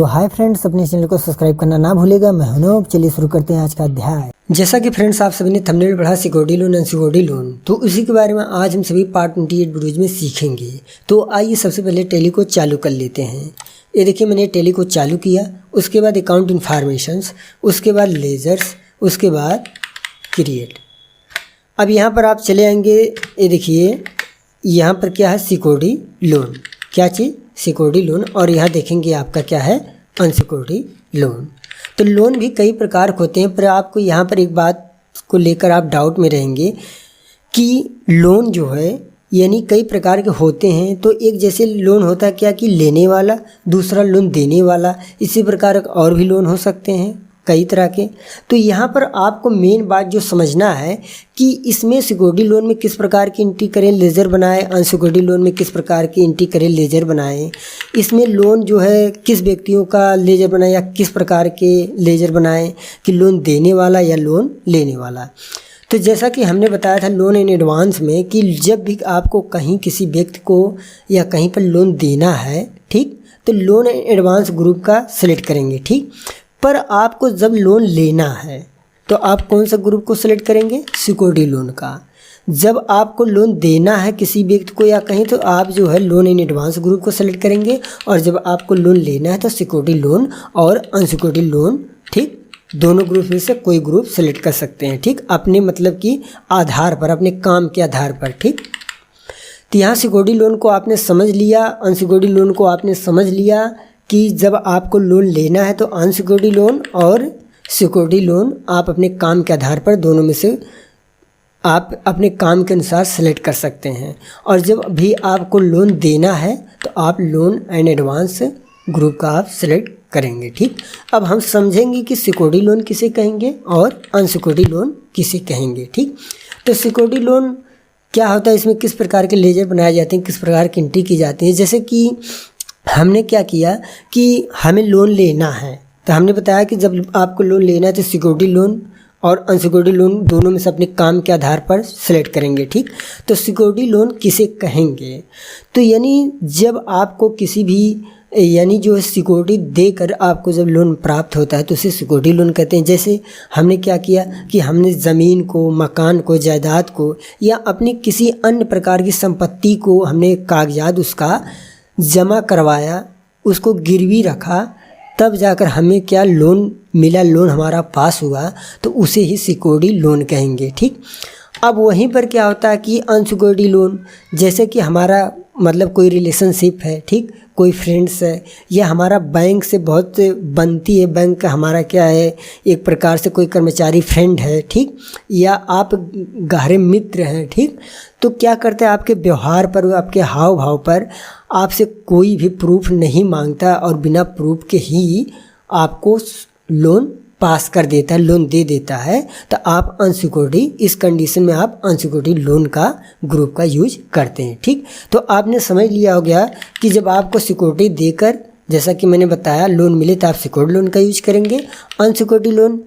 तो hi friends, अपने channel को सब्सक्राइब करना ना भूलेगा। मैं हूं। चलिए शुरू करते हैं आज का अध्याय। जैसा कि फ्रेंड्स आप सभी ने थंबनेल में पढ़ा सिक्योरिटी लोन, अनसिक्योरिटी लोन, तो उसी के बारे में आज हम सभी पार्ट 28 वीडियोज में सीखेंगे। तो आइए सबसे पहले टैली को चालू कर लेते हैं। ये देखिए मैंने टैली को चालू किया, उसके बाद अकाउंट इन्फॉर्मेशंस, उसके बाद लेजर्स, उसके बाद क्रिएट। अब यहाँ पर आप चले आएंगे, ये देखिए यहाँ पर क्या है, सिक्योरिटी लोन, क्या चीज़, सिक्योरिटी लोन। और यहाँ देखेंगे आपका क्या है, अनसिक्योरिटी लोन। तो लोन भी कई प्रकार के होते हैं, पर आपको यहाँ पर एक बात को लेकर आप डाउट में रहेंगे कि लोन जो है यानी कई प्रकार के होते हैं। तो एक जैसे लोन होता है क्या कि लेने वाला, दूसरा लोन देने वाला, इसी प्रकार और भी लोन हो सकते हैं कई तरह के। तो यहाँ पर आपको मेन बात जो समझना है कि इसमें सिक्योरिटी लोन में किस प्रकार की एंट्री करें, लेजर बनाएं, अनसिक्योरिटी लोन में किस प्रकार की एंट्री करें, लेजर बनाएं। इसमें लोन जो है किस व्यक्तियों का लेजर बनाएं या किस प्रकार के लेजर बनाएं, कि लोन देने वाला या लोन लेने वाला। तो जैसा कि हमने बताया था लोन इन एडवांस में कि जब भी आपको कहीं किसी व्यक्ति को या कहीं पर लोन देना है, ठीक, तो लोन इन एडवांस ग्रुप का सिलेक्ट करेंगे, ठीक। पर आपको जब लोन लेना है तो आप कौन सा ग्रुप को सिलेक्ट करेंगे, सिक्योरिटी लोन का। जब आपको लोन देना है किसी व्यक्ति को या कहीं, तो आप जो है लोन इन एडवांस ग्रुप को सिलेक्ट करेंगे। और जब आपको लोन लेना है तो सिक्योरिटी लोन और अनसिक्योरिटी लोन, ठीक, दोनों ग्रुप में से कोई ग्रुप सेलेक्ट कर सकते हैं, ठीक, अपने मतलब कि आधार पर, अपने काम के आधार पर, ठीक। तो यहाँ सिक्योरिटी लोन को आपने समझ लिया, अनसिक्योरिटी लोन को आपने समझ लिया कि जब आपको लोन लेना है तो अनसिक्योरिटी लोन और सिक्योरिटी लोन आप अपने काम के आधार पर दोनों में से आप अपने काम के अनुसार सेलेक्ट कर सकते हैं। और जब भी आपको लोन देना है तो आप लोन एंड एडवांस ग्रुप का आप सेलेक्ट करेंगे, ठीक। अब हम समझेंगे कि सिक्योरिटी लोन किसे कहेंगे और अनसिक्योरिटी लोन किसे कहेंगे, ठीक। तो सिक्योरिटी लोन क्या होता है, इसमें किस प्रकार के लेजर बनाए जाते हैं, किस प्रकार की एंट्री की जाती है। जैसे कि हमने क्या किया कि हमें लोन लेना है, तो हमने बताया कि जब आपको लोन लेना है तो सिक्योरिटी लोन और अनसिक्योरिटी लोन दोनों में से अपने काम के आधार पर सेलेक्ट करेंगे, ठीक। तो सिक्योरिटी लोन किसे कहेंगे, तो यानी जब आपको किसी भी यानी जो है सिक्योरिटी देकर आपको जब लोन प्राप्त होता है तो उसे सिक्योरिटी लोन कहते हैं। जैसे हमने क्या किया कि हमने ज़मीन को, मकान को, जायदाद को या अपनी किसी अन्य प्रकार की संपत्ति को हमने कागजात उसका जमा करवाया, उसको गिरवी रखा, तब जाकर हमें क्या लोन मिला, लोन हमारा पास हुआ, तो उसे ही सिक्योरिटी लोन कहेंगे, ठीक। अब वहीं पर क्या होता है कि अनसिक्योरिटी लोन, जैसे कि हमारा मतलब कोई रिलेशनशिप है, ठीक, कोई फ्रेंड्स है या हमारा बैंक से बहुत बनती है, बैंक का हमारा क्या है एक प्रकार से कोई कर्मचारी फ्रेंड है, ठीक, या आप गहरे मित्र हैं, ठीक। तो क्या करते हैं, आपके व्यवहार पर, आपके हाव भाव पर आपसे कोई भी प्रूफ नहीं मांगता और बिना प्रूफ के ही आपको लोन पास कर देता है, लोन दे देता है। तो आप अनसिक्योरिटी, इस कंडीशन में आप अनसिक्योरिटी लोन का ग्रुप का यूज करते हैं, ठीक। तो आपने समझ लिया हो गया कि जब आपको सिक्योरिटी देकर, जैसा कि मैंने बताया, लोन मिले तो आप सिक्योरिटी लोन का यूज करेंगे। अनसिक्योरिटी लोन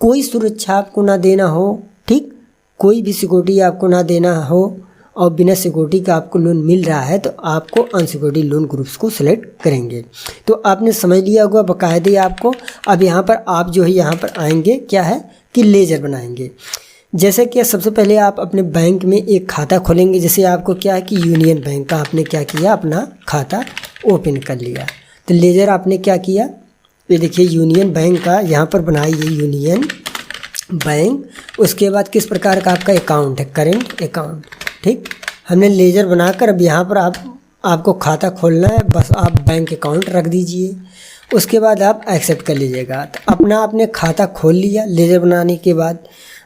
कोई सुरक्षा आपको ना देना हो, ठीक, कोई भी सिक्योरिटी आपको ना देना हो और बिना सिक्योरिटी का आपको लोन मिल रहा है तो आपको अनसिक्योरिटी लोन ग्रुप्स को सिलेक्ट करेंगे। तो आपने समझ लिया होगा बाकायदे आपको। अब यहाँ पर आप जो है यहाँ पर आएंगे, क्या है कि लेजर बनाएंगे। जैसे कि सबसे पहले आप अपने बैंक में एक खाता खोलेंगे। जैसे आपको क्या है कि यूनियन बैंक का आपने क्या किया, अपना खाता ओपन कर लिया। तो लेजर आपने क्या किया, ये देखिए यूनियन बैंक का यहाँ पर बनाइए, यूनियन बैंक। उसके बाद किस प्रकार का आपका अकाउंट है, करेंट अकाउंट, ठीक। हमने लेजर बनाकर अब यहाँ पर आपको खाता खोलना है, बस आप बैंक अकाउंट रख दीजिए। उसके बाद आप एक्सेप्ट कर लीजिएगा। तो अपना आपने खाता खोल लिया लेजर बनाने के बाद।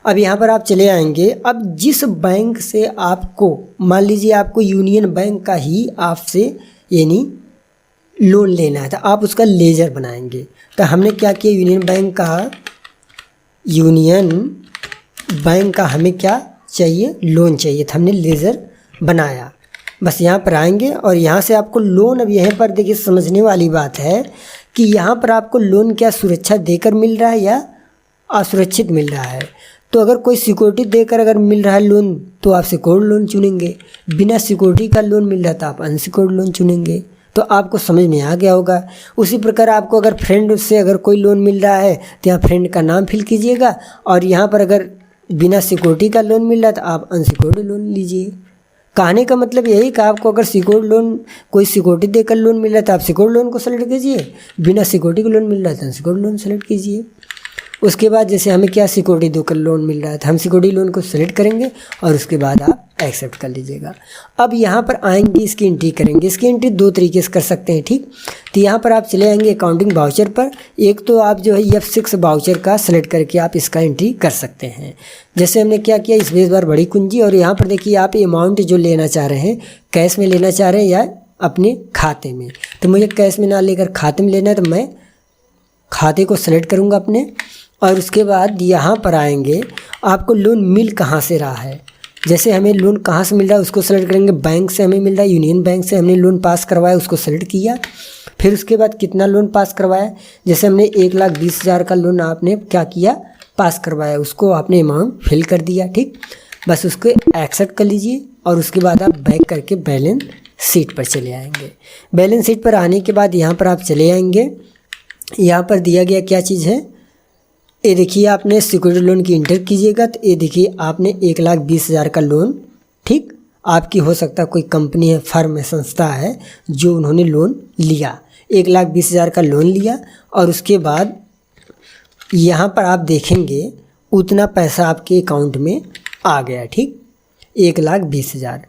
अब यहाँ पर आप चले आएंगे। अब जिस बैंक से आपको, मान लीजिए आपको यूनियन बैंक का ही आपसे यानी लोन लेना है, तो आप उसका लेजर बनाएंगे। तो हमने क्या किया, यूनियन बैंक का हमें क्या चाहिए, लोन चाहिए, तो हमने लेजर बनाया। बस यहाँ पर आएंगे और यहाँ से आपको लोन, अब यहाँ पर देखिए समझने वाली बात है कि यहाँ पर आपको लोन क्या सुरक्षा देकर मिल रहा है या असुरक्षित मिल रहा है। तो अगर कोई सिक्योरिटी देकर अगर मिल रहा है लोन तो आप सिक्योर्ड लोन चुनेंगे, बिना सिक्योरिटी का लोन मिल रहा है तो आप अनसिक्योर्ड लोन चुनेंगे। तो आपको समझ में आ गया होगा। उसी प्रकार आपको अगर फ्रेंड से अगर कोई लोन मिल रहा है तो यहाँ फ्रेंड का नाम फिल कीजिएगा, और यहाँ पर अगर बिना सिक्योरिटी का लोन मिल रहा है तो आप अनसिक्योर्ड लोन लीजिए। कहने का मतलब यही कि आपको अगर सिक्योर्ड लोन, कोई सिक्योरिटी देकर लोन मिल रहा है तो आप सिक्योर्ड लोन को सेलेक्ट कीजिए, बिना सिक्योरिटी का लोन मिल रहा है तो अनसिक्योर्ड लोन सेलेक्ट कीजिए। उसके बाद जैसे हमें क्या सिक्योरिटी देकर लोन मिल रहा है तो हम सिक्योरिटी लोन को सेलेक्ट करेंगे और उसके बाद आप एक्सेप्ट कर लीजिएगा। अब यहाँ पर आएंगे, इसकी एंट्री करेंगे। इसकी एंट्री दो तरीके से कर सकते हैं, ठीक। तो यहाँ पर आप चले आएंगे अकाउंटिंग वाउचर पर। एक तो आप जो है F6 वाउचर का सेलेक्ट करके आप इसका एंट्री कर सकते हैं। जैसे हमने क्या किया, स्पेस बार बड़ी कुंजी, और यहाँ पर देखिए आप अमाउंट जो लेना चाह रहे हैं, कैश में लेना चाह रहे हैं या अपने खाते में। तो मुझे कैश में ना लेकर खाते में लेना है, तो मैं खाते को सेलेक्ट करूँगा अपने। और उसके बाद यहाँ पर आएंगे, आपको लोन मिल कहाँ से रहा है। जैसे हमें लोन कहाँ से मिल रहा है उसको सेलेक्ट करेंगे। बैंक से हमें मिल रहा है, यूनियन बैंक से हमने लोन पास करवाया, उसको सेलेक्ट किया। फिर उसके बाद कितना लोन पास करवाया, जैसे हमने 1,20,000 का लोन आपने क्या किया, पास करवाया, उसको आपने अमाउंट फिल कर दिया, ठीक। बस उसको एक्सेप्ट कर लीजिए और उसके बाद आप बैक करके बैलेंस शीट पर चले आएंगे। बैलेंस शीट पर आने के बाद यहाँ पर आप चले आएंगे। यहाँ पर दिया गया क्या चीज़ है, ये देखिए आपने सिक्योरिटी लोन की इंटर कीजिएगा तो ये देखिए आपने 1,20,000 का लोन, ठीक। आपकी हो सकता है कोई कंपनी है, फर्म है, संस्था है जो उन्होंने लोन लिया, 1,20,000 का लोन लिया। और उसके बाद यहाँ पर आप देखेंगे उतना पैसा आपके अकाउंट में आ गया, ठीक, 1,20,000।